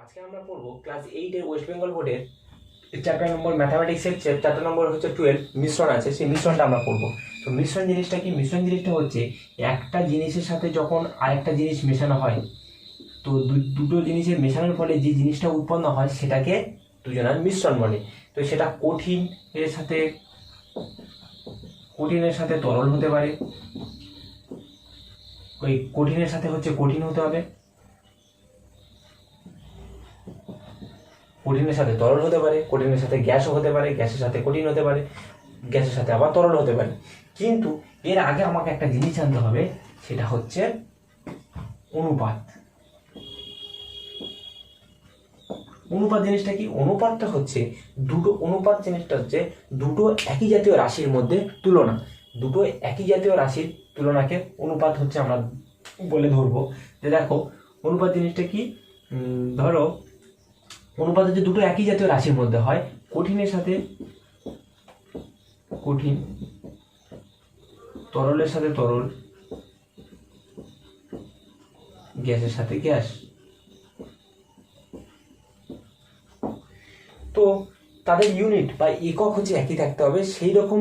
আজকে আমরা পড়বো ক্লাস 8 এর ওয়েস্ট বেঙ্গল বোর্ডের চ্যাপ্টার নম্বর ম্যাথামেটিক্সের চ্যাপ্টার নম্বর হচ্ছে 12 মিশ্রণ আছে, সেই মিশ্রণটা আমরা পড়বো। তো মিশ্রণ জিনিসটা কি? মিশ্রণ জিনিসটা হচ্ছে একটা জিনিসের সাথে যখন আরেকটা জিনিস মেশানো হয়, তো দুটো জিনিসের মেশানোর ফলে যে জিনিসটা উৎপন্ন হয় সেটাকে দুজনের মিশ্রণ বলে। তো সেটা কঠিনের সাথে তরল হতে পারে, ওই কঠিনের সাথে হচ্ছে কঠিন হতে হবে, কঠিনের সাথে তরল হতে পারে, কঠিনের সাথে গ্যাসও হতে পারে, গ্যাসের সাথে কঠিন হতে পারে, গ্যাসের সাথে আবার তরল হতে পারে। কিন্তু এর আগে আমাকে একটা জিনিস জানতে হবে, সেটা হচ্ছে অনুপাত। অনুপাত জিনিসটা কি? অনুপাতটা হচ্ছে দুটো একই জাতীয় রাশির মধ্যে তুলনা। দুটো একই জাতীয় রাশির তুলনাকে অনুপাত হচ্ছে আমরা বলে ধরবো। যে দেখো অনুপাত জিনিসটা কি, ধরো অনুপাত হচ্ছে দুটো একই জাতীয় রাশির মধ্যে হয়, কঠিনের সাথে কঠিন, তরলের সাথে তরল, গ্যাসের সাথে গ্যাস। তো তাদের ইউনিট বা একক হচ্ছে একই থাকতে হবে, সেই রকম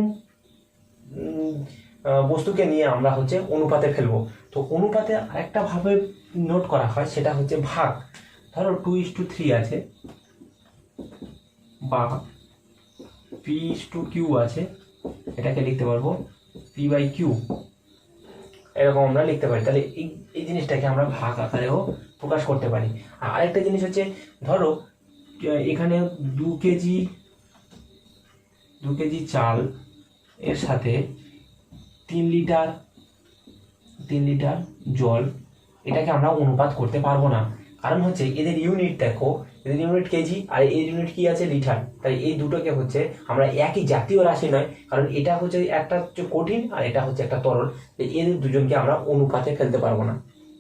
বস্তুকে নিয়ে আমরা হচ্ছে অনুপাতে ফেলবো। তো অনুপাতে আরেকটা ভাবে নোট করা হয়, সেটা হচ্ছে ভাগ। ধরো 2:3 আছে বা P:Q আছে, এটাকে লিখতে পারবো P/Q, এরকম আমরা লিখতে পারি। তাহলে এই জিনিসটাকে আমরা ভাগ আকারেও প্রকাশ করতে পারি। আর আরেকটা জিনিস হচ্ছে, ধরো এখানে 2 কেজি চাল এর সাথে 3 লিটার জল, এটাকে আমরা অনুপাত করতে পারবো না। কারণ হচ্ছে এদের ইউনিট দেখো, এদের ইউনিট কেজি আর এর ইউনিট কি আছে, লিটার। তাই এই দুটোকে হচ্ছে আমরা একই জাতীয় রাশি নয়, কারণ এটা হচ্ছে একটা হচ্ছে কঠিন আর এটা হচ্ছে একটা তরল, এদের দুজনকে আমরা অনুপাতে ফেলতে পারবো না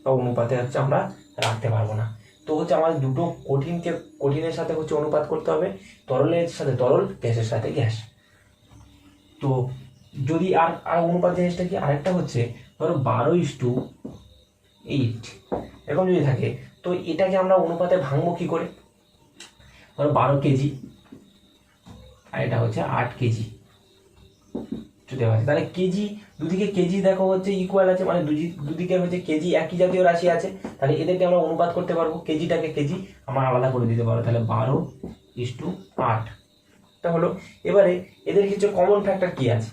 বা অনুপাতে হচ্ছে আমরা রাখতে পারবো না। তো হচ্ছে আমাদের দুটো কঠিনের সাথে হচ্ছে অনুপাত করতে হবে, তরলের সাথে তরল, গ্যাসের সাথে গ্যাস। তো যদি আর অনুপাত জিনিসটা কি, আরেকটা হচ্ছে ধরো 12:8 এরকম যদি থাকে, তো এটাকে আমরা অনুপাতে ভাঙবো কি করে? ধরো 12 কেজি আর এটা হচ্ছে 8 কেজি দেওয়া আছে, তাহলে কেজি দুদিকে কেজি দেখো হচ্ছে ইকুয়াল আছে, মানে দুদিকে হচ্ছে কেজি একই জাতীয় রাশি আছে, তাহলে এদেরকে আমরা অনুপাত করতে পারবো। কেজিটাকে কেজি আমরা আলাদা করে দিতে পারবো, তাহলে 12:8 টা হলো। এবারে এদের কিছু কমন ফ্যাক্টর কি আছে,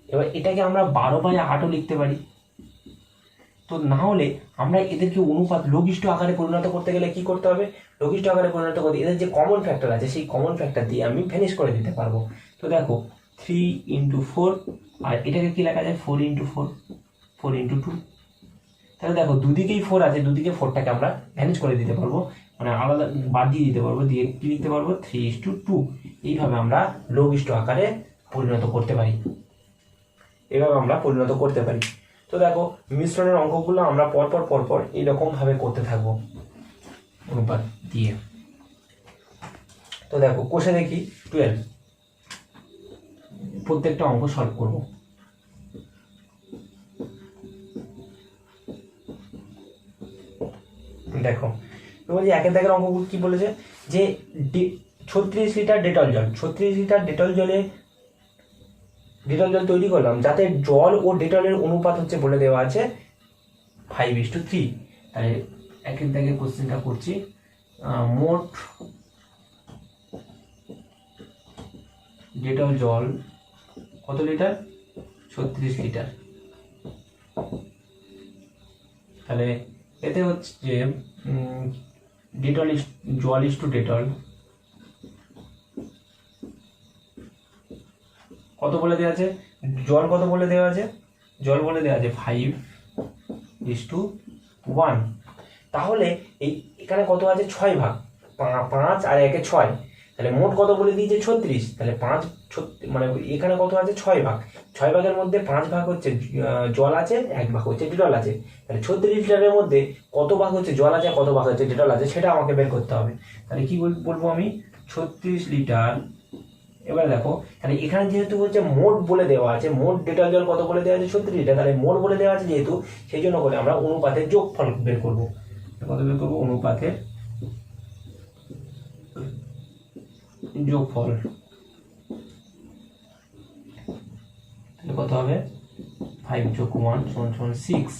এবার এটাকে আমরা 12/8ও লিখতে পারি। তো না হলে আমরা এদেরকে অনুপাত লঘিষ্ঠ আকারে পরিণত করতে গেলে কি করতে হবে? লঘিষ্ঠ আকারে পরিণত করতে এদের যে কমন ফ্যাক্টর আছে, সেই কমন ফ্যাক্টর দিয়ে আমি ফিনিশ করে দিতে পারবো। তো দেখো 3 × 4, আর এটাকে কি লেখা যায় 4 × 4, 4 × 2। তাহলে দেখো দুদিকেই 4 আছে, দুদিকে 4টাকে আমরা ম্যানেজ করে দিতে পারবো, মানে আলাদা বাদ দিয়ে দিতে পারবো, দিয়ে কি লিখতে পারবো 3:2। এইভাবে আমরা লঘিষ্ঠ আকারে পরিণত করতে পারি, এভাবে আমরা পরিণত করতে পারি। তো দেখো মিশ্রণের অঙ্কগুলো আমরা পরপর এইরকম ভাবে করতে থাকবো অনুপাত দিয়ে। তো দেখো কোষে দেখি 12, প্রত্যেকটা অঙ্ক সলভ করব। দেখো বলছি একের দাগের অঙ্কগুলো কি বলেছে, যে 36 লিটার ডেটল জল, 36 লিটার ডেটল জল তৈরি করলাম, যাতে জল ও ডেটলের অনুপাত হচ্ছে বলে দেওয়া আছে 5:3। তাহলে একের দাগের কোশ্চেনটা করছি, মোট ডেটল জল কত লিটার? 36 লিটার। তাহলে এতে হচ্ছে যে জল ইস্টু ডেটল কত বলে দেওয়া আছে, জল কত বলে দেওয়া আছে, জল বলে দেওয়া আছে 5:1। তাহলে এখানে কত আছে, 6 ভাগ, 5 আর 1 6, তাহলে মোট কত বলে দিয়েছে 36। তাহলে 5 মানে এখানে কত আছে, 6 ভাগ, 6 ভাগের মধ্যে 5 ভাগ হচ্ছে জল আছে, 1 ভাগ হচ্ছে ডেটল আছে। তাহলে 36 লিটারের মধ্যে কত ভাগ হচ্ছে জল আছে, কত ভাগ হচ্ছে ডেটল আছে, সেটা আমাকে বের করতে হবে। তাহলে কি বলবো আমি, 36 লিটার। এবার দেখো তাহলে এখানে যেহেতু হচ্ছে মোট বলে দেওয়া আছে, মোট ডেটল জল কত বলে দেওয়া আছে 36 লিটার, তাহলে মোট বলে দেওয়া আছে যেহেতু, সেই জন্য করে আমরা অনুপাতের যোগফল বের করবো। কত বের করবো, অনুপাতের যোগফল, তাহলে কত হবে 5 যোগ 1 = 6।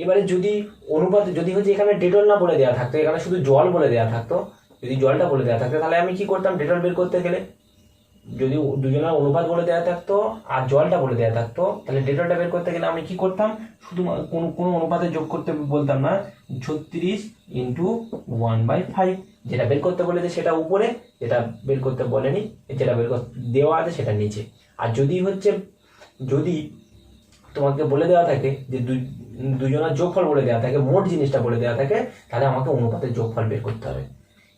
এবারে যদি অনুপাতে যদি হচ্ছে এখানে ডেটল না বলে দেওয়া থাকতো, এখানে শুধু জল বলে দেওয়া থাকতো, যদি জলটা বলে দেওয়া থাকতো তাহলে আমি কি করতাম, ডেটল বের করতে গেলে যদি দুজনের অনুপাত বলে দেওয়া থাকতো আর জলটা বলে দেওয়া থাকতো, তাহলে ডেটলটা বের করতে গেলে আমি কি করতাম, শুধু কোনো অনুপাতে যোগ করতে বলতাম না, 36 × 1/5, যেটা বের করতে বলেছে সেটা উপরে, যেটা বের করতে বলেনি, যেটা বের দেওয়া আছে সেটা নিচে। আর যদি তোমাকে বলে দেওয়া থাকে যে দুজনের যোগফল বলে দেওয়া থাকে, মোট জিনিসটা বলে দেওয়া থাকে, তাহলে আমাকে অনুপাতের যোগফল বের করতে হবে।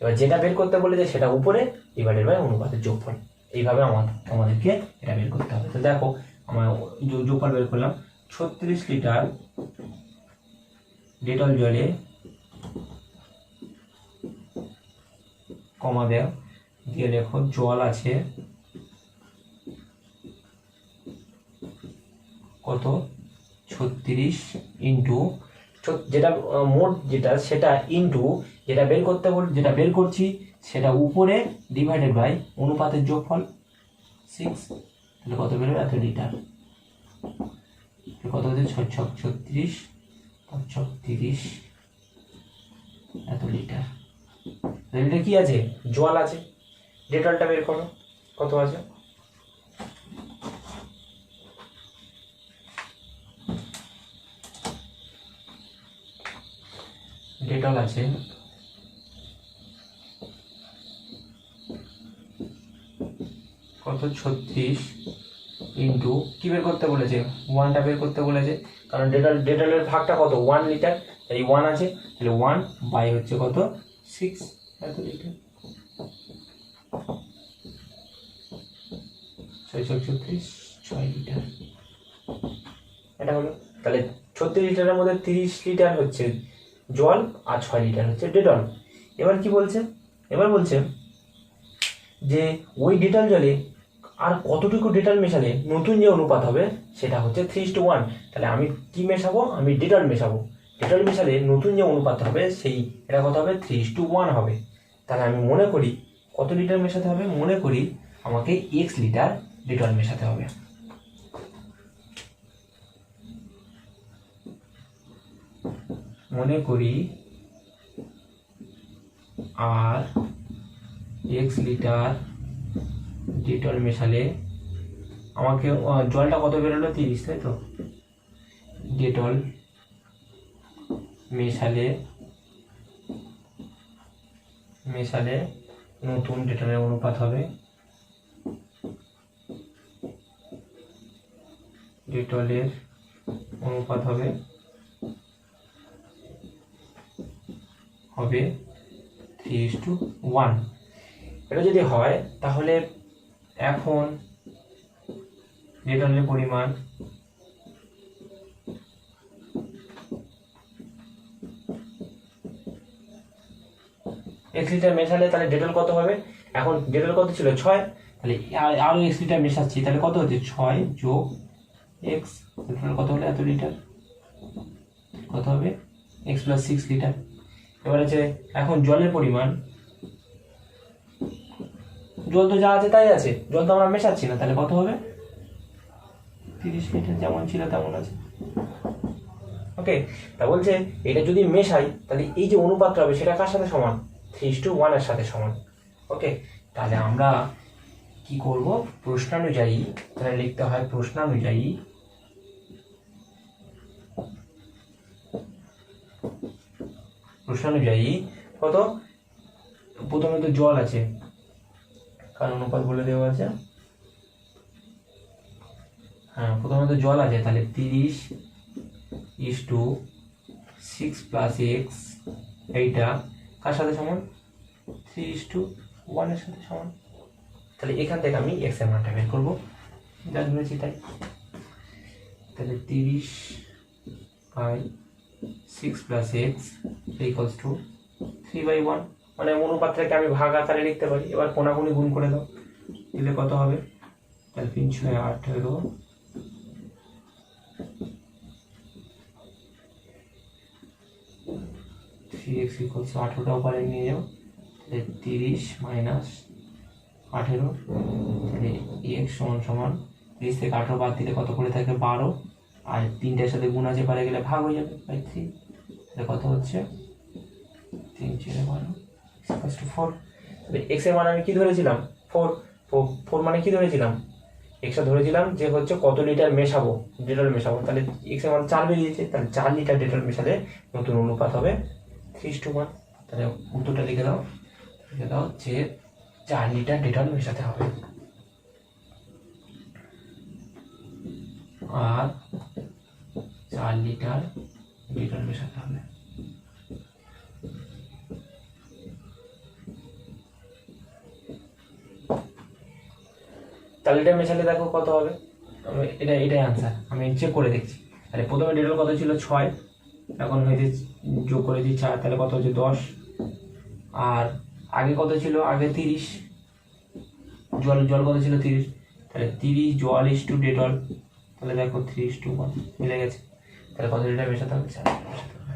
এবার যেটা বের করতে বলেছে সেটা উপরে, ডিভাইডেড বাই অনুপাতের যোগফল, এইভাবে আমাদেরকে এটা বের করতে হবে। তো দেখো আমার যোগফল বের করলাম, 36 লিটার ডেটল জলে কমা দেও দিয়ে লেখো জল আছে কত 36 ইন্টু যেটা মোট যেটা সেটা ইন্টু যেটা বের করছি সেটা উপরে, ডিভাইডেড বাই অনুপাতের যোগফল 6, তাহলে কত বেরোবে, এত লিটার। কত হচ্ছে 6 × 36 = 30, এত লিটার। এটা কি আছে, জল আছে, ডেটলটা বের করো কত আছে, ডেটল আছে কত 36 ইন্টু কি বের করতে বলেছে, 1টা বের করতে বলেছে, কারণ ডেটলের ভাগটা কত 1 লিটার, এই 1 আছে, তাহলে 1 বাই হচ্ছে কত 6, এত লিটার। 6 লিটার, এটা হলো। তাহলে 36 লিটারের মধ্যে 30 লিটার হচ্ছে জল আর 6 লিটার হচ্ছে ডেটল। এবার কি বলছে, এবার বলছে যে ওই ডেটল জলে আর কতটুকু ডেটল মেশালে নতুন যে অনুপাত হবে সেটা হচ্ছে 3:1। তাহলে আমি কি মেশাবো, আমি ডেটল মেশাবো, ডেটল মেশালে নতুন যে অনুপাত হবে সেই এটা কত হবে 3:1 হবে। তাহলে আমি মনে করি কত লিটার মেশাতে হবে, মনে করি আমাকে x লিটার ডেটল মেশাতে হবে। মনে করি আর x লিটার ডেটল মেশালে আমাকে জলটা কত বেরোলো 30, তাই তো, ডেটল মেশালে নতুন ডেটলের অনুপাত হবে, ডেটলের অনুপাত হবে 3:1। এটা যদি হয় তাহলে এখন ডেটলের পরিমাণ x লিটার মেশালে তাহলে ডেটল কত হবে, এখন ডেটল কত ছিল 6, তাহলে আরো x লিটার মেশাচ্ছি, তাহলে কত হচ্ছে 6 যোগ x, কত হলো এত লিটার, কত হবে x + 6 লিটার। এবার আছে এখন জলের পরিমাণ, জল তো যা আছে তাই আছে, জল তো আমরা মেশাচ্ছি না, তাহলে কত হবে 30 লিটার, যেমন ছিল তেমন আছে। ওকে, তা বলছে এটা যদি মেশাই তাহলে এই যে অনুপাতটা হবে সেটা কার সাথে সমান, 3:1 এর সাথে সমান। ওকে, তাহলে আমরা কি করব, প্রশ্নানুযায়ী, তাহলে লিখতে হয় প্রশ্নানুযায়ী কত, প্রথমে তো জল আছে কারণ অনুপাত বলে দেওয়া আছে, হ্যাঁ প্রথমে তো জল আছে, তাহলে 30:6 + x, এইটা কার সাথে সমান 3:1 এর সাথে সমান। তাহলে এখান থেকে আমি x এর মানটা বের করবো, যা ধরেছি তাই। তাহলে 30/6 + x = 3/1, মানে অনুপাতটাকে আমি ভাগ আকারে লিখতে পারি। এবার কোনাকুনি গুণ করে দাও, দিলে কত হবে, তাহলে 3 × 6 = 18, 3x = 18টা উপরে নিয়ে যাও, 30 মাইনাস 18, তাহলে এক্স সমান সমান 30 থেকে 18 বাদ দিলে কত করে থাকে 12, আর 3টার সাথে গুণ আছে পারে গেলে ভাগ হয়ে যাবে বাই 3, তাহলে কত হচ্ছে 3 4 12 4। এক্স এর মান আমি কি ধরেছিলাম 4, 4 মানে কি ধরেছিলাম এক্সটা ধরেছিলাম যে হচ্ছে কত লিটার মেশাবো, ডেটল মেশাবো, তাহলে এক্স এর মান 4 বেরিয়েছে, তাহলে 4 লিটার ডেটল মেশালে নতুন অনুপাত হবে 3:1। তাহলে উত্তরটা লিখে দাও যে 4 লিটার ডেটল মেশাতে হবে। আর 4 লিটার ডেটল মেশাতে হবে। চার লিটার মেশালে দেখো কত হবে, এটাই আনসার, আমি চেক করে দেখছি। তাহলে প্রথমে ডেটল কত ছিল 6, এখন হয়েছে যোগ করেছি 4, তাহলে কত হচ্ছে 10। আর আগে কত ছিল, আগে 30, জল কত ছিল 30, তাহলে 30 জল ইস টু ডেটল, তাহলে দেখো 3:1 মিলে গেছে। তাহলে কত লিটার মেশাতে হবে, 4 লিটার মেশাতে হবে।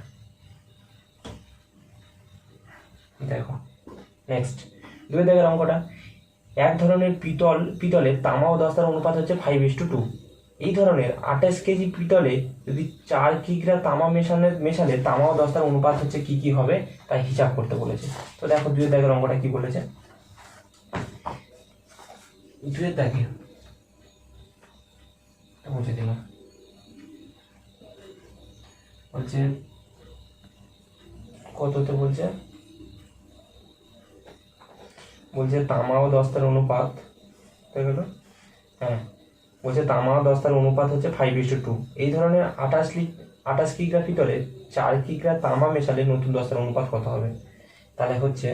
দেখো নেক্সট 2 দাগের অঙ্কটা, এক ধরনের পিতলে তামা ও দস্তার অনুপাত হচ্ছে 5:2। এই ধরনের 28 কেজি পিতলে যদি 4 কিগ্রা তামা মেশালে তামা ও দস্তার অনুপাত হচ্ছে কি হবে তাই হিসাব করতে বলেছে। তো দেখো 2 দাগের অঙ্কটা কি বলেছে, 2 দাগে মুছে দিলাম, বলছে কততে বলছে তামা ও দস্তার অনুপাত, দেখো হ্যাঁ বলছে তামা ও দস্তার অনুপাত হচ্ছে 5:2। এই ধরনের 28 কিগ্রা পিতলে 4 কিগ্রা তামা মেশালে নতুন দস্তার অনুপাত কত হবে। তাহলে হচ্ছে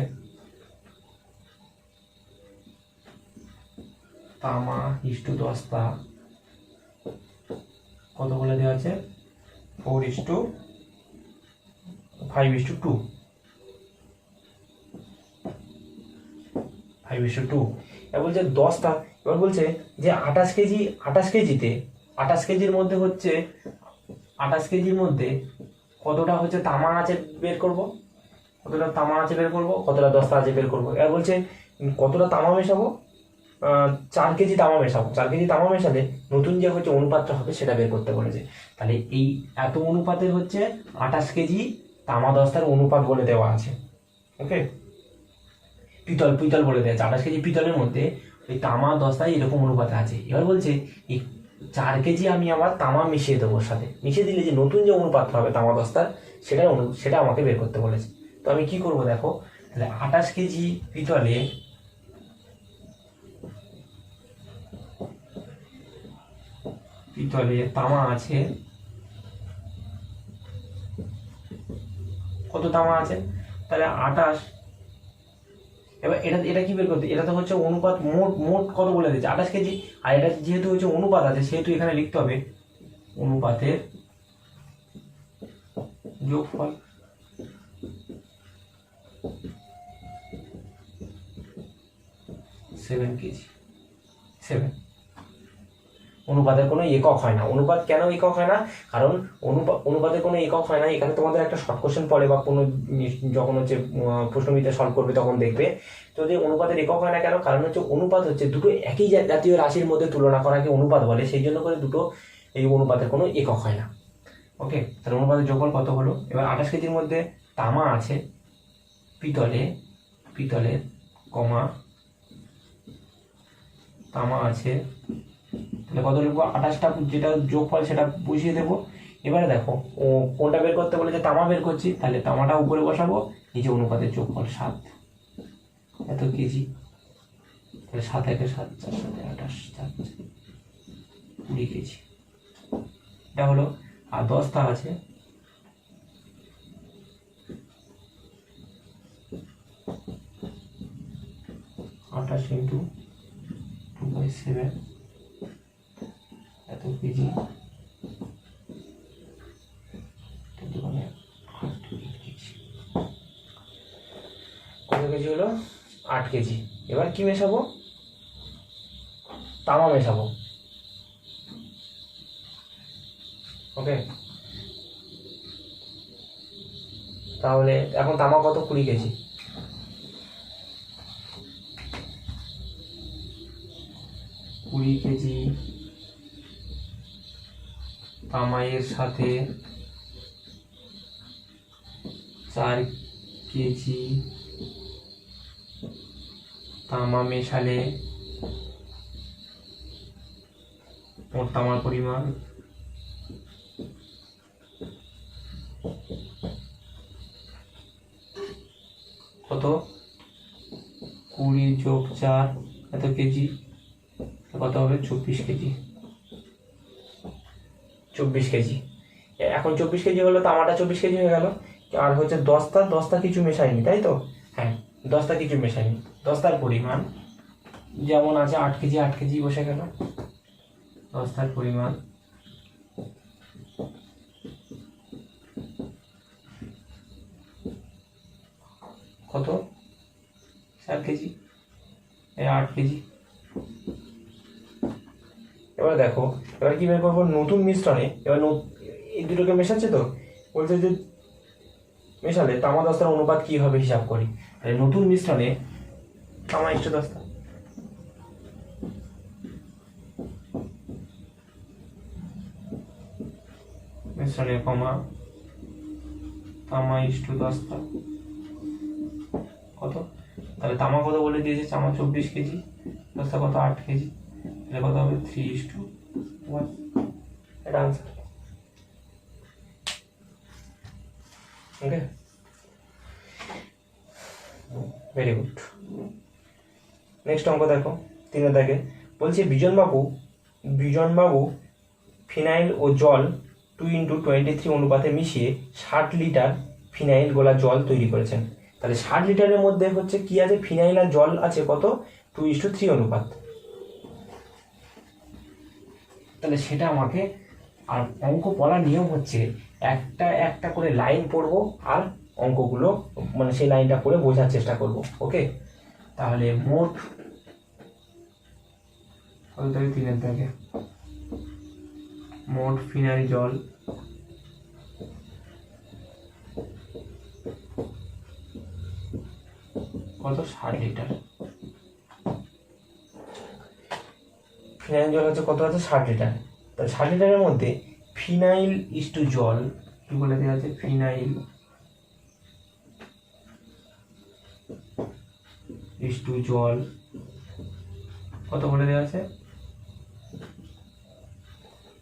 তামা ইস্টু দস্তা কত বলে দেওয়া আছে 4:5:2, 5:2। এবার বলছে দস্তা, এবার বলছে যে 28 কেজির মধ্যে হচ্ছে 28 কেজির মধ্যে কতটা হচ্ছে তামা আছে বের করব, কতটা দস্তা আছে বের করব। এবার বলছে কতটা তামা মেশাবো, 4 কেজি তামা মেশাবো, 4 কেজি তামা মেশালে নতুন যে হচ্ছে অনুপাতটা হবে সেটা বের করতে বলেছে। তাহলে এই এত অনুপাতে হচ্ছে 28 কেজি তামা দস্তার অনুপাত বলে দেওয়া আছে। ওকে, পিতল বলে দেওয়া আছে, 28 কেজি পিতলের মধ্যে ওই তামা দস্তায় এরকম অনুপাতে আছে। এবার বলছে এই 4 কেজি আমি আবার তামা মিশিয়ে দেবো, সাথে মিশিয়ে দিলে যে নতুন যে অনুপাতটা হবে তামা দস্তার সেটা আমাকে বের করতে বলেছে। তো আমি কি করব দেখো, তাহলে 28 কেজি পিতলে তামা আছে, কত তামা আছে, তাহলে 28। এবার এটা কি বের করতে, এটা তো হচ্ছে অনুপাত, মোট কত বলে দিচ্ছে 28 কেজি, আর এটা যেহেতু হচ্ছে অনুপাত আছে সেহেতু এখানে লিখতে হবে অনুপাতের যোগফল। কেজি 7। অনুপাতের কোনো একক হয় না। অনুপাত কেন একক হয় না, কারণ অনুপাতের কোনো একক হয় না, এখানে তোমাদের একটা শর্ট কোশ্চেন পড়ে বা কোনো যখন হচ্ছে প্রশ্নবিদ্যা সলভ করবে তখন দেখবে। তো যে অনুপাতের একক হয় না কেন, কারণ হচ্ছে অনুপাত হচ্ছে দুটো একই জাতীয় রাশির মধ্যে তুলনা করাকে অনুপাত বলে, সেই জন্য করে দুটো এই অনুপাতের কোনো একক হয় না। ওকে, তাহলে অনুপাতের যোগফল কত হলো। এবার 28 কেজির মধ্যে তামা আছে পিতলের কমা তামা আছে, তাহলে কত লিখবো 28টা, যেটা যোগফল সেটা বসিয়ে দেবো। এবারে দেখো কোনটা বের করতে বলে, যে তামা বের করছি, তাহলে তামাটা উপরে বসাবো, নিচে অনুপাতের যোগফল 7 এত কেজি, তাহলে 7 একে 7 4 7 28 20 কেজি এটা হলো। আর দস্তা আছে আঠাশ ইন্টু 2/7 এত কেজি, কত কেজি হলো 8 কেজি। এবার কি মেশাবো, তামা মেশাবো। ওকে, তাহলে এখন তামা কত 20 কেজি, 20 কেজি তামাইয়ের সাথে 4 কেজি তামা মেশালে মোট তামার পরিমাণ কত? 20 যোগ 4 এত কেজি, কত হবে? 24 কেজি। 24 কেজি। এখন 24 কেজি হলো, তামাটা 24 কেজি হয়ে গেল। আর হচ্ছে দস্তা কিছু মেশাইনি, তাই তো? হ্যাঁ, দস্তা কিছু মেশাইনি। দস্তার পরিমাণ যেমন আছে 8 কেজি, 8 কেজি বসে গেল। দস্তার পরিমাণ কত? 4 কেজি, 8 কেজি। এবার দেখো, এবার কি বের করবো? নতুন মিশ্রণে এবার এই দুটোকে মেশাচ্ছে তো, বলছে যে মেশালে তামা দস্তার অনুপাত কি হবে হিসাব করি। নতুন মিশ্রণে তামা ইষ্ট দস্তা, মিশ্রণে কমা তামা ইষ্ট দস্তা কত? তাহলে তামা কত বলে দিয়েছে? তামা 24 কেজি, দস্তা কত? 8 কেজি। তাহলে কত হবে? 3:1। এটা আনসার। ওকে, ভেরি গুড। নেক্সট অঙ্ক দেখো, 3 দাগে বলছে বিজনবাবু ফিনাইল ও জল 2:23 অনুপাতে মিশিয়ে 60 লিটার ফিনাইল গোলা জল তৈরি করেছেন। তাহলে 60 লিটারের মধ্যে হচ্ছে কি আছে? ফিনাইল আর জল আছে কত? 2:3 অনুপাত। তাহলে সেটা আমাকে, আর অঙ্ক পড়ার নিয়ম হচ্ছে একটা একটা করে লাইন পড়বো আর অঙ্কগুলো মানে সেই লাইনটা পড়ে বোঝার চেষ্টা করব। ওকে, তাহলে মোট 3 থেকে মোট ফিনাইল জল কত? 60 লিটার। ফিনাইল জল হচ্ছে কত আছে? 60 লিটার। তাহলে 60 লিটারের মধ্যে ফিনাইল ইস্টু জল কি বলে দেওয়া আছে? ফিনাইল ইস্টু জল কত বলে দেওয়া আছে?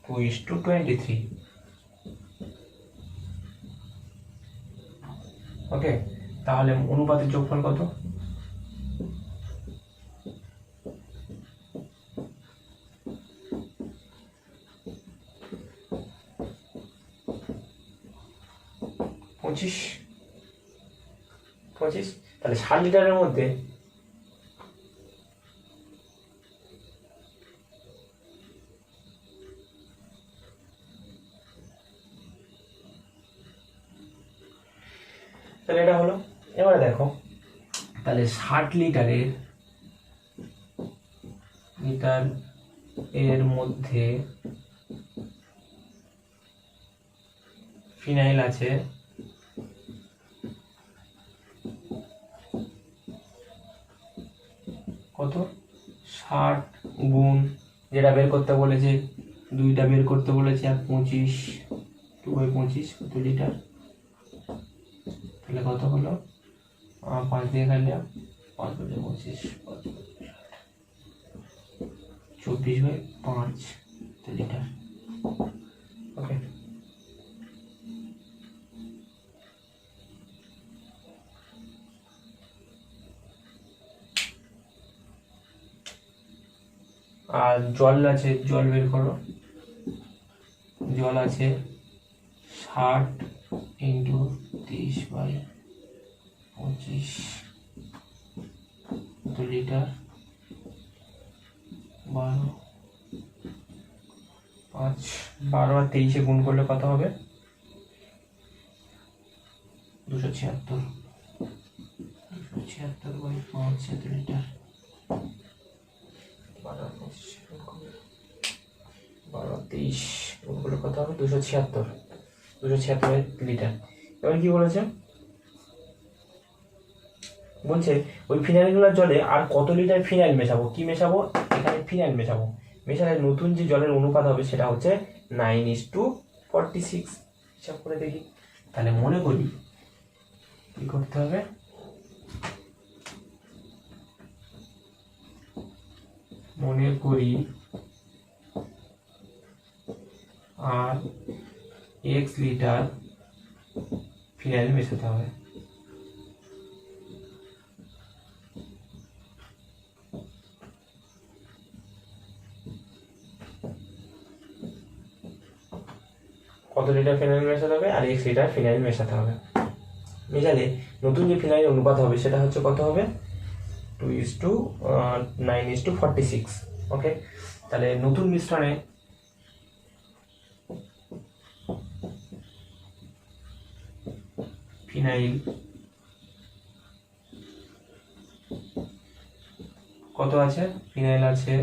2:23। ওকে, তাহলে অনুপাতের যোগফল কত? পঁচিশ। তাহলে 60 লিটারের মধ্যে তাহলে এটা হলো। এবারে দেখো, তাহলে 60 লিটার এর মধ্যে ফিনাইল আছে কত? 60 গুণ যেটা বের করতে বলেছে, 2টা বের করতে বলেছে, আর 25, 2/25 কত লিটার? তাহলে কত হলো? 5 দিয়ে কাটলে 5/25, 24/5 লিটার। ওকে, আর জল আছে, জল বের করো। জল আছে 60 × 30/25 লিটার, 12 আর 23 গুণ করলে কত হবে? 276। 276/5 লিটার। 12 আর 23 গুণ করলে কত হবে? 276 লিটার। এবার কি বলেছে? বলছে ওই ফিনাইলগুলোর জলে আর কত লিটার ফিনাইল মেশাবো? কি মেশাবো? এখানে ফিনাইল মেশাবো। মেশালে নতুন যে জলের অনুপাত হবে সেটা হচ্ছে 9:46। হিসাব করে দেখি। তাহলে মনে করি কি করতে হবে, মনে করি আর x লিটার ফিনাইল মেশাতে হবে। কত লিটার ফিনাইল মেশাতে হবে আর x লিটার ফিনাইল মেশাতে হবে। মেশালে নতুন যে ফিনাইল অনুপাত হবে সেটা হচ্ছে কত হবে, 2:9:46। ওকে, তাহলে নতুন মিশ্রণে ফিনাইল কত আছে, ফিনাইল আছে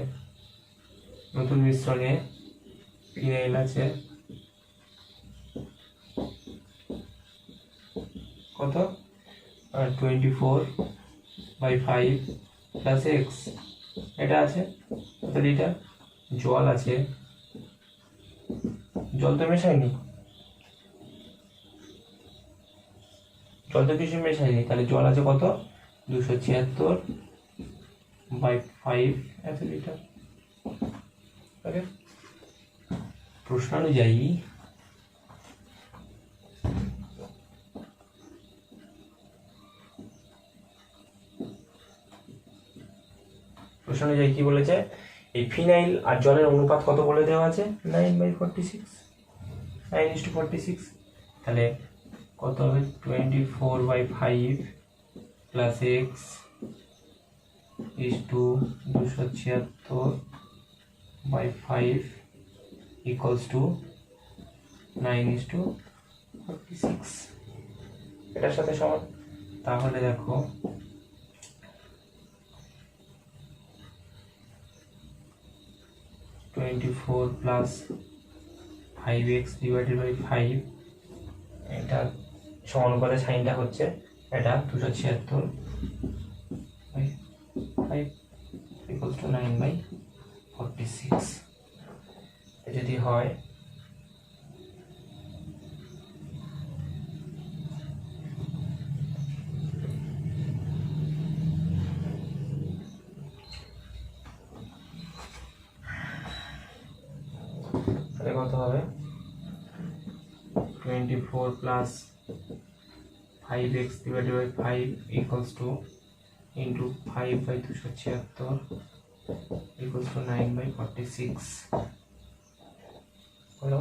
নতুন মিশ্রণে ফিনাইল আছে কত, 24/5 প্লাস এক্স, এটা আছে কত লিটার। জল আছে, জল তো মেশাইনি, জল তো কিছু মেশাইনি, তাহলে জল আছে কত, 276/5 এত লিটার। ওকে, প্রশ্নানুযায়ী কি বলেছে, এই ফিনাইল আর জলের অনুপাত কত বলে দেওয়া আছে, 9:46, তাহলে কত হবে, 24/5 plus x is to 276/5 equals to 9:46, এটার সাথে সমান। তাহলে দেখো (24 + 5x / 5) এটা সমানুপাতে সাইনটা হচ্ছে এটা 276/5 ইকুয়ালস টু 9/46। যদি হয় তাহলে কত হবে, 24 + 5x / 5 equals to into 5/276 equals to 9/46 হলো।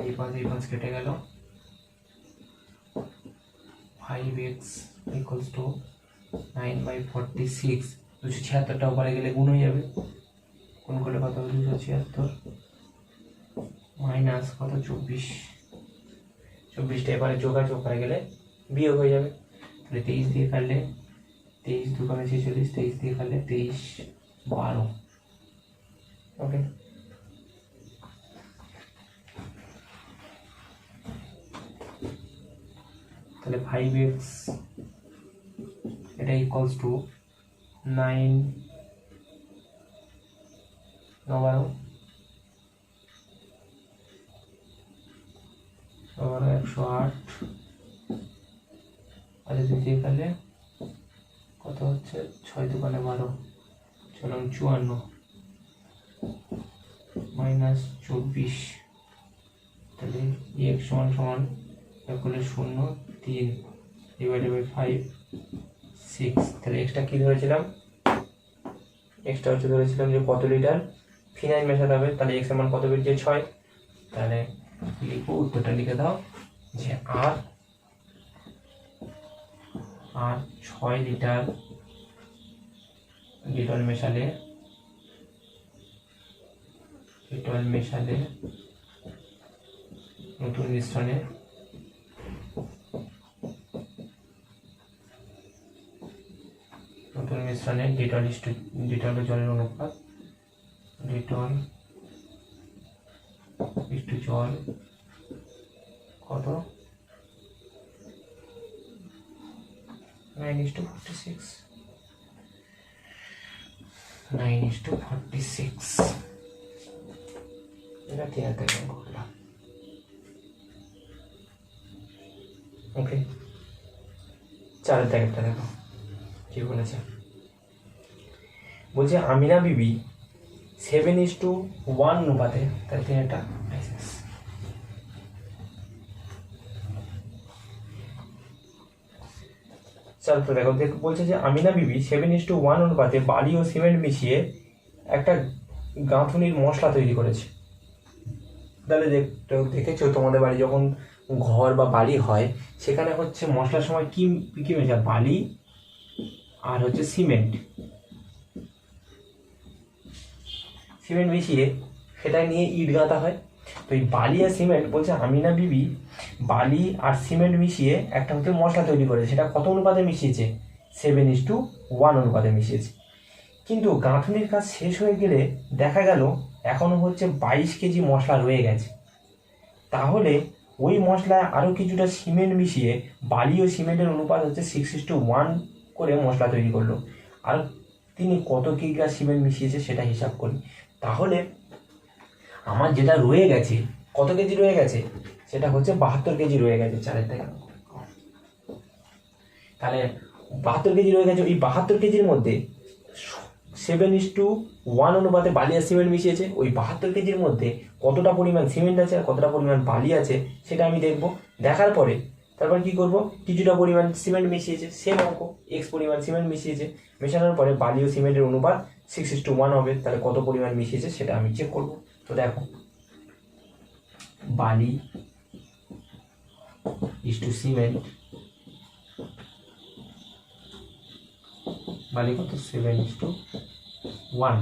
এই 5 কেটে গেল, 5x ইকুয়ালস টু 9/46, 276টা উপরে গেলে গুণ হয়ে যাবে, গুণ করলে কত হবে, 276 মাইনাস কত, 24টা এবারে যোগ আর যোগ করে গেলে বিয়োগ হয়ে যাবে। তাহলে 23 দিয়ে কাটলে 23 2 × 46, 23 দিয়ে কাটলে 23 12। ওকে, তাহলে 5x এটা ইকুয়ালস টু 9 12 108, আর যদি দিয়ে ফেলে কত হচ্ছে, 6 × 2 = 12, চলুন 54 মাইনাস 24, তাহলে x সমান সমান করলে 0 3 ডিভাইডেড বাই 5 6। তাহলে এক্সটা কি ধরেছিলাম, এক্সটা হচ্ছে ধরেছিলাম যে কত লিটার ফিনাইল মেশাতে হবে, তাহলে এক্স এর মান কত বেরিয়েছে, 6। তাহলে লিখো, উত্তরটা লিখে দাও যে আর 6 লিটার ডেটল মেশালে নতুন মিশ্রণে ডেটল জলের অনুপাত, ডেটল জল কত, 9:46। এটা 3 থেকে অঙ্ক করলাম। ওকে, 4 থেকে দেখো কি বলেছে। বলছে আমিনা বিবি 7:1 অনুপাতে, তাহলে 3 তারপর দেখো বলছে যে আমিনা বিবি 7:1 অনুপাতে বালি ও সিমেন্ট মিশিয়ে একটা গাঁথুনির মশলা তৈরি করেছে। তাহলে দেখেছো তোমাদের বাড়ি যখন ঘর বা বাড়ি হয় সেখানে হচ্ছে মশলার সময় কি কি মেশায়, বালি আর হচ্ছে সিমেন্ট মিশিয়ে সেটা নিয়ে ইট গাঁথা হয়। তো এই বালি আর সিমেন্ট বলছে আমিনা বিবি বালি আর সিমেন্ট মিশিয়ে একটা হচ্ছে মশলা তৈরি করেছে। সেটা কত অনুপাতে মিশিয়েছে? 7:1 অনুপাতে মিশিয়েছে। কিন্তু গাঁথুনির কাজ শেষ হয়ে গেলে দেখা গেল এখনো হচ্ছে 22 কেজি মশলা রয়ে গেছে। তাহলে ওই মশলায় আরও কিছুটা সিমেন্ট মিশিয়ে বালি ও সিমেন্টের অনুপাত হচ্ছে 6:1 করে মশলা তৈরি করলো। আর তিনি কত কিগ্রা সিমেন্ট মিশিয়েছে সেটা হিসাব করি। তাহলে আমার যেটা রয়ে গেছে, কত কেজি রয়ে গেছে, সেটা হচ্ছে 72 কেজি রয়ে গেছে। 4 থেকে তাহলে 72 কেজি রয়ে গেছে। ওই 72 কেজির মধ্যে 7:1 অনুপাতে বালি আর সিমেন্ট মিশিয়েছে। ওই 72 কেজির মধ্যে কতটা পরিমাণ সিমেন্ট আছে আর কতটা পরিমাণ বালি আছে সেটা আমি দেখব। দেখার পরে তারপর কি করব, কিছুটা পরিমাণ সিমেন্ট মিশিয়েছে, সেম অঙ্ক, এক্স পরিমাণ সিমেন্ট মিশিয়েছে। মেশানোর পরে বালি ও সিমেন্টের অনুপাত 6:1 হবে। তাহলে কত পরিমাণ মিশিয়েছে সেটা আমি চেক করব। তো দেখো, বালি ইস্টু সিমেন্ট, বালি কত 7:1,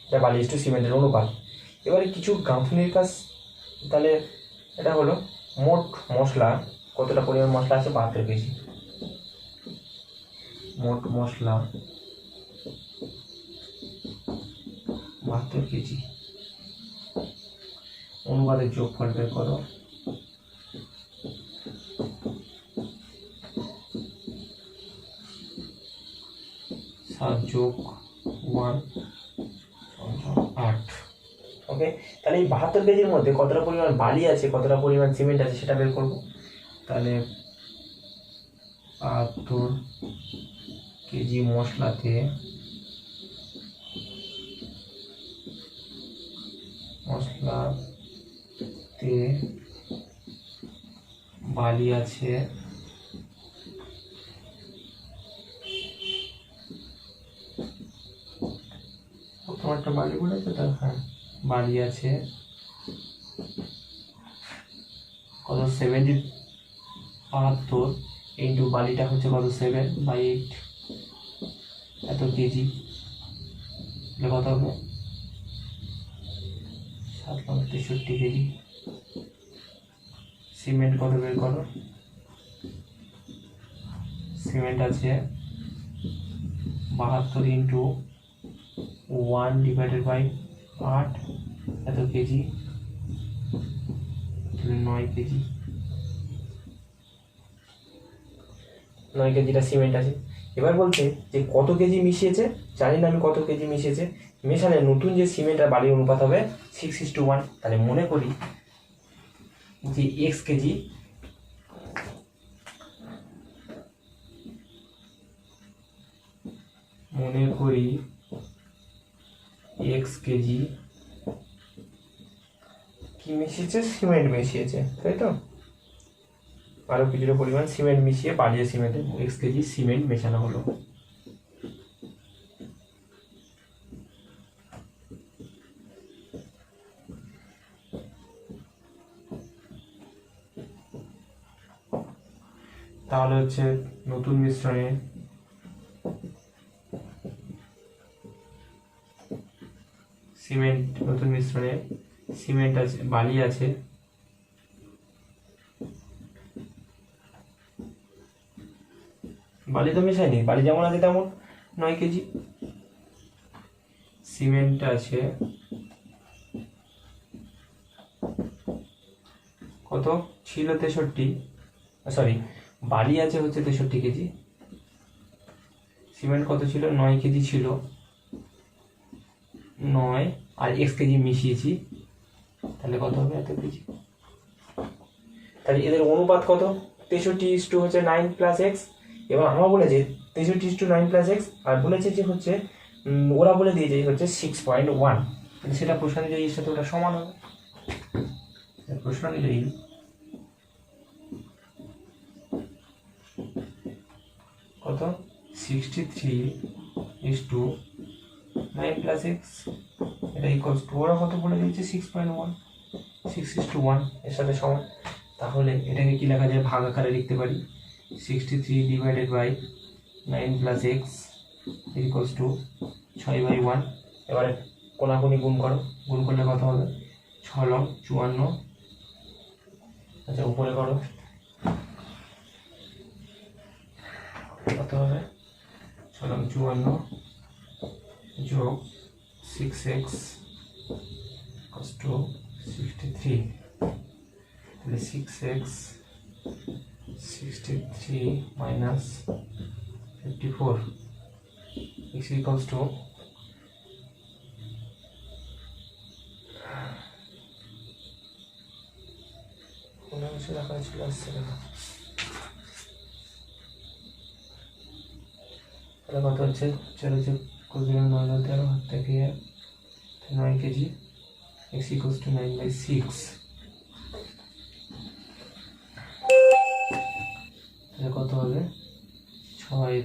এটা বালি ইস্টু সিমেন্টের অনুপাত। এবারে কিছু গাঁথুনির কাজ, তাহলে এটা হলো মোট মশলা, কতটা পরিমাণ মশলা আছে, 72 কেজি। মোট মশলা 72 কেজি, অনুপাতের যোগফল বের করো। (7+1 = 8). ওকে, তাহলে এই 72 কেজির মধ্যে কতটা পরিমাণ বালি আছে, কতটা পরিমাণ সিমেন্ট আছে সেটা বের করব। তাহলে 72 কেজি মশলাতে বালি আছে একটা বালি বলেছে, তার হ্যাঁ বালি আছে কত 72 ইন্টু বালিটা হচ্ছে কত 7/8, এত কেজি, কত হবে 763 কেজি। সিমেন্ট কত বের করো, সিমেন্ট আছে 72 ইন্টু 1/8, এত কেজি, 9 কেজি। 9 কেজিটা সিমেন্ট আছে। এবার বলছে যে কত কেজি মিশিয়েছে, জানি না আমি কত কেজি মিশিয়েছে। মেশালে নতুন যে সিমেন্ট আর বালির অনুপাত হবে 6:1। তাহলে মনে করি যে x কেজি কি মিশিয়েছে, সিমেন্ট মিশিয়েছে, তাই তো। আরো কিছুটা পরিমাণ সিমেন্ট মিশিয়ে বালি আর সিমেন্টে x কেজি সিমেন্ট মেশানো হলো। তাহলে হচ্ছে নতুন মিশ্রণে সিমেন্ট আছে, বালি আছে বালি তো মেশাইনি, বালি যেমন আছে তেমন 9 কেজি। সিমেন্ট আছে কত ছিল 63, সরি বালি আছে হচ্ছে 63 কেজি, সিমেন্ট কত ছিল 9 কেজি ছিল, 9 আর x কেজি মিশিয়েছি তাহলে কত হবে এত কেজি। তাহলে এদের অনুপাত কত, 63 হচ্ছে 9 প্লাস এক্স। এবার আমরা বলেছে 63:9 প্লাস এক্স, আর বলেছে যে হচ্ছে ওরা বলে দিয়েছে হচ্ছে 6.1। সেটা প্রশ্ন অনুযায়ী এর সাথে ওটা সমান হবে। প্রশ্ন অনুযায়ী কত 63:9 প্লাস এক্স, এটা ইকুয়ালস টু ওরা কত বলে দিয়েছে 6.1, 6:1 এর সাথে সমান। তাহলে এটাকে কি লেখা যায়, ভাগ আকারে লিখতে পারি 63 divided by 9 plus x equals to 6/1। এবারে কোনাকুনি গুণ করো, গুণ করলে কত হবে 6 লং 54। আচ্ছা উপরে করো কত হবে 6 লং 54 যোগ 6x ইকুয়ালস টু 63। তাহলে 6x 63 minus 54 x equals to কোনো কিছু দেখা চলে আসছে না। তাহলে কত হচ্ছে, চলো যে কুড়ি 9 হাত থেকে 9 কেজি, x ইকুয়ালস টু 9/6। তাহলে কত হবে 6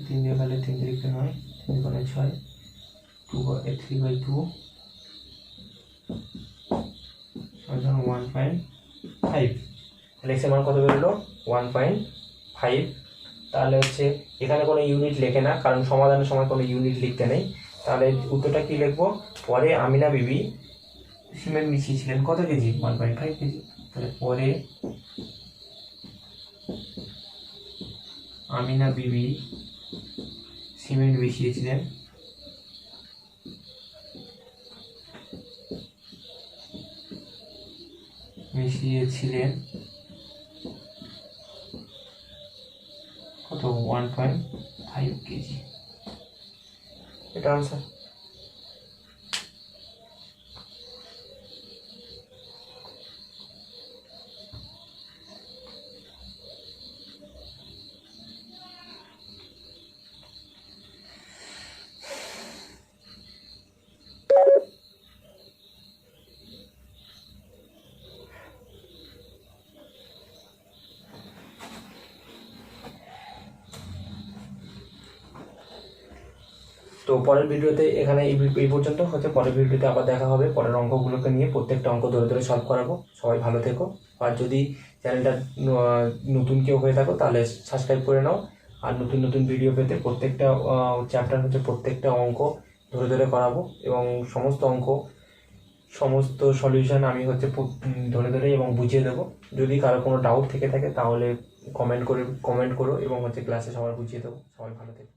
3 দিয়ে গেলে 3 3 9 3 কোণে 6 3/2 1.5। তাহলে এক্স এর মান কত বেরোলো 1.5। তাহলে হচ্ছে এখানে কোনো ইউনিট লেখে না, কারণ সমাধানের সময় কোনো ইউনিট লিখতে নেই। তাহলে উত্তরটা কি লিখবো, পরে আমিনা বিবি সিমেন্ট মিশিয়েছিলেন কত কেজি 1.5 কেজি। তাহলে পরে আমিনা বিবি সিমেন্ট মিশিয়েছিলেন কত 1.5 কেজি। এটা আনসার। তো পরের ভিডিওতে এখানে এই পর্যন্ত হচ্ছে, পরের ভিডিওতে আবার দেখা হবে পরের অঙ্কগুলোকে নিয়ে। প্রত্যেকটা অঙ্ক ধরে ধরে সলভ করাবো। সবাই ভালো থেকো, আর যদি চ্যানেলটা নতুন কেউ হয়ে থাকো তাহলে সাবস্ক্রাইব করে নাও। আর নতুন নতুন ভিডিও পেতে প্রত্যেকটা চ্যাপ্টার হচ্ছে প্রত্যেকটা অঙ্ক ধরে ধরে করাবো, এবং সমস্ত অঙ্ক সমস্ত সলিউশন আমি হচ্ছে ধরে ধরে এবং বুঝিয়ে দেবো। যদি কারো কোনো ডাউট থেকে থাকে তাহলে কমেন্ট করো, এবং হচ্ছে ক্লাসে সবার বুঝিয়ে দেবো। সবাই ভালো থেকো।